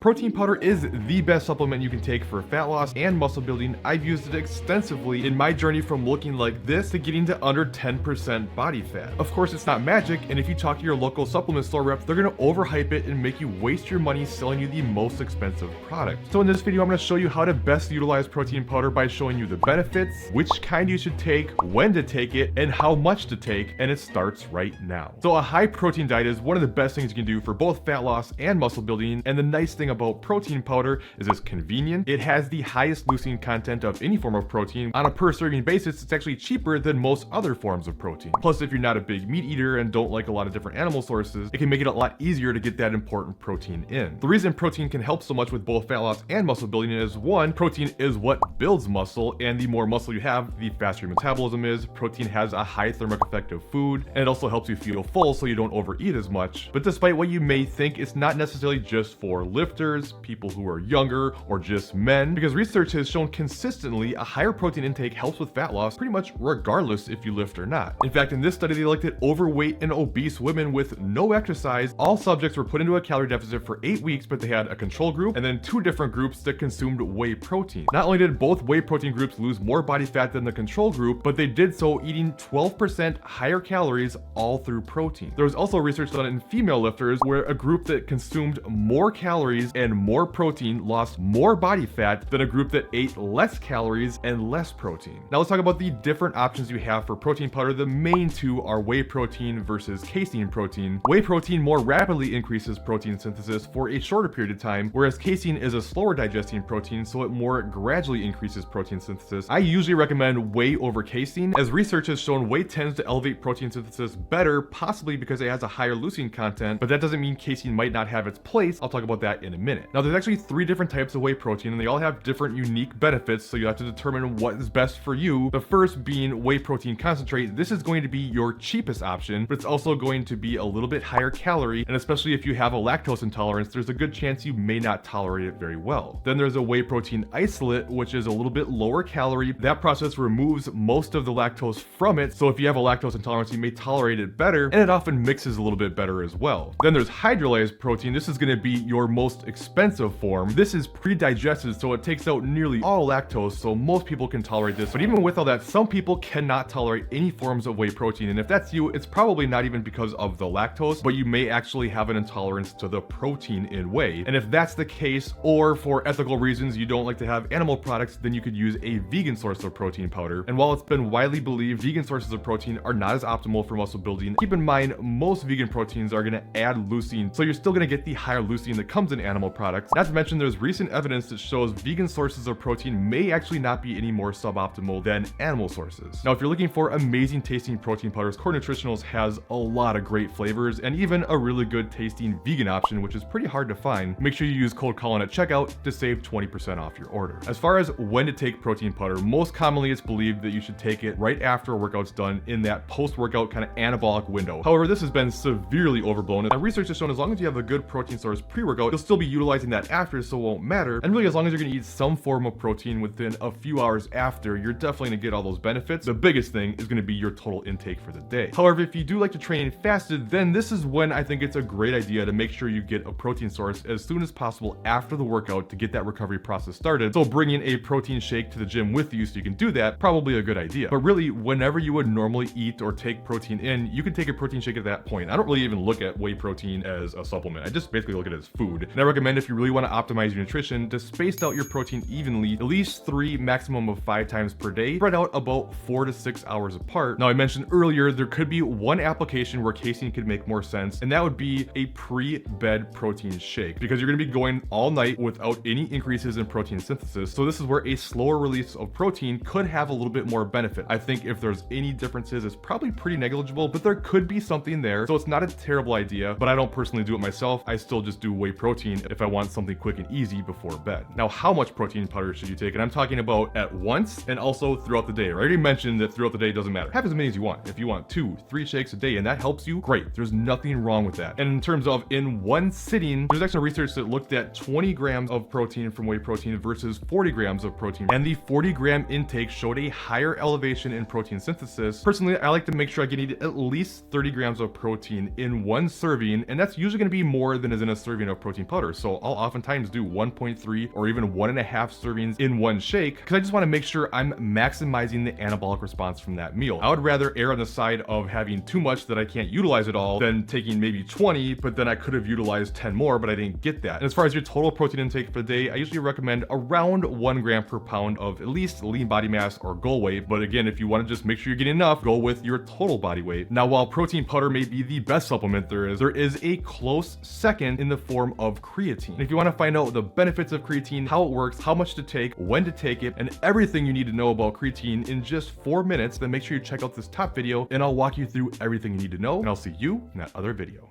Protein powder is the best supplement you can take for fat loss and muscle building. I've used it extensively in my journey from looking like this to getting to under 10% body fat. Of course, it's not magic, and if you talk to your local supplement store rep, they're gonna overhype it and make you waste your money selling you the most expensive product. So in this video, I'm gonna show you how to best utilize protein powder by showing you the benefits, which kind you should take, when to take it, and how much to take, and it starts right now. So a high protein diet is one of the best things you can do for both fat loss and muscle building, and the nice thing about protein powder is it's convenient. It has the highest leucine content of any form of protein. On a per serving basis, it's actually cheaper than most other forms of protein. Plus, if you're not a big meat eater and don't like a lot of different animal sources, it can make it a lot easier to get that important protein in. The reason protein can help so much with both fat loss and muscle building is, one, protein is what builds muscle, and the more muscle you have, the faster your metabolism is. Protein has a high thermic effect of food, and it also helps you feel full so you don't overeat as much. But despite what you may think, it's not necessarily just for lifters, people who are younger, or just men, because research has shown consistently a higher protein intake helps with fat loss pretty much regardless if you lift or not. In fact, in this study, they looked at overweight and obese women with no exercise. All subjects were put into a calorie deficit for 8 weeks, but they had a control group and then 2 different groups that consumed whey protein. Not only did both whey protein groups lose more body fat than the control group, but they did so eating 12% higher calories all through protein. There was also research done in female lifters where a group that consumed more calories and more protein lost more body fat than a group that ate less calories and less protein. Now let's talk about the different options you have for protein powder. The main two are whey protein versus casein protein. Whey protein more rapidly increases protein synthesis for a shorter period of time, whereas casein is a slower digesting protein, so it more gradually increases protein synthesis. I usually recommend whey over casein, as research has shown whey tends to elevate protein synthesis better, possibly because it has a higher leucine content, but that doesn't mean casein might not have its place. I'll talk about that in a minute. Now, there's actually 3 different types of whey protein, and they all have different unique benefits, so you have to determine what is best for you. The first being whey protein concentrate. This is going to be your cheapest option, but it's also going to be a little bit higher calorie, and especially if you have a lactose intolerance, there's a good chance you may not tolerate it very well. Then there's a whey protein isolate, which is a little bit lower calorie. That process removes most of the lactose from it, so if you have a lactose intolerance, you may tolerate it better, and it often mixes a little bit better as well. Then there's hydrolyzed protein. This is going to be your most expensive form. This is pre-digested, so it takes out nearly all lactose, so most people can tolerate this. But even with all that, some people cannot tolerate any forms of whey protein, and if that's you, it's probably not even because of the lactose, but you may actually have an intolerance to the protein in whey. And if that's the case, or for ethical reasons you don't like to have animal products, then you could use a vegan source of protein powder. And while it's been widely believed vegan sources of protein are not as optimal for muscle building, keep in mind most vegan proteins are going to add leucine, so you're still going to get the higher leucine that comes in animal products. Not to mention there's recent evidence that shows vegan sources of protein may actually not be any more suboptimal than animal sources. Now, if you're looking for amazing tasting protein powders, Core Nutritionals has a lot of great flavors and even a really good tasting vegan option, which is pretty hard to find. Make sure you use code Colin at checkout to save 20% off your order. As far as when to take protein powder, most commonly it's believed that you should take it right after a workout's done in that post-workout kind of anabolic window. However, this has been severely overblown. Research has shown as long as you have a good protein source pre-workout, you'll still be utilizing that after, so it won't matter. And really, as long as you're going to eat some form of protein within a few hours after, you're definitely going to get all those benefits. The biggest thing is going to be your total intake for the day. However, if you do like to train fasted, then this is when I think it's a great idea to make sure you get a protein source as soon as possible after the workout to get that recovery process started. So bringing a protein shake to the gym with you so you can do that, probably a good idea. But really, whenever you would normally eat or take protein in, you can take a protein shake at that point. I don't really even look at whey protein as a supplement. I just basically look at it as food. And I recommend, if you really want to optimize your nutrition, to space out your protein evenly, at least 3, maximum of 5 times per day, spread out about 4 to 6 hours apart. Now, I mentioned earlier, there could be one application where casein could make more sense, and that would be a pre-bed protein shake, because you're going to be going all night without any increases in protein synthesis. So this is where a slower release of protein could have a little bit more benefit. I think if there's any differences, it's probably pretty negligible, but there could be something there. So it's not a terrible idea, but I don't personally do it myself. I still just do whey protein if I want something quick and easy before bed. Now, how much protein powder should you take? And I'm talking about at once and also throughout the day. I already mentioned that throughout the day doesn't matter. Have as many as you want. If you want 2, 3 shakes a day and that helps you, great. There's nothing wrong with that. And in terms of in one sitting, there's actually research that looked at 20 grams of protein from whey protein versus 40 grams of protein. And the 40-gram intake showed a higher elevation in protein synthesis. Personally, I like to make sure I can eat at least 30 grams of protein in one serving, and that's usually going to be more than is in a serving of protein powder. so I'll oftentimes do 1.3 or even 1.5 servings in one shake because I just want to make sure I'm maximizing the anabolic response from that meal. I would rather err on the side of having too much that I can't utilize it all than taking maybe 20, but then I could have utilized 10 more, but I didn't get that. And as far as your total protein intake for the day, I usually recommend around 1 gram per pound of at least lean body mass or goal weight. But again, if you want to just make sure you're getting enough, go with your total body weight. Now, while protein powder may be the best supplement there is a close second in the form of creatine. And if you want to find out the benefits of creatine, how it works, how much to take, when to take it, and everything you need to know about creatine in just 4 minutes, then make sure you check out this top video and I'll walk you through everything you need to know, and I'll see you in that other video.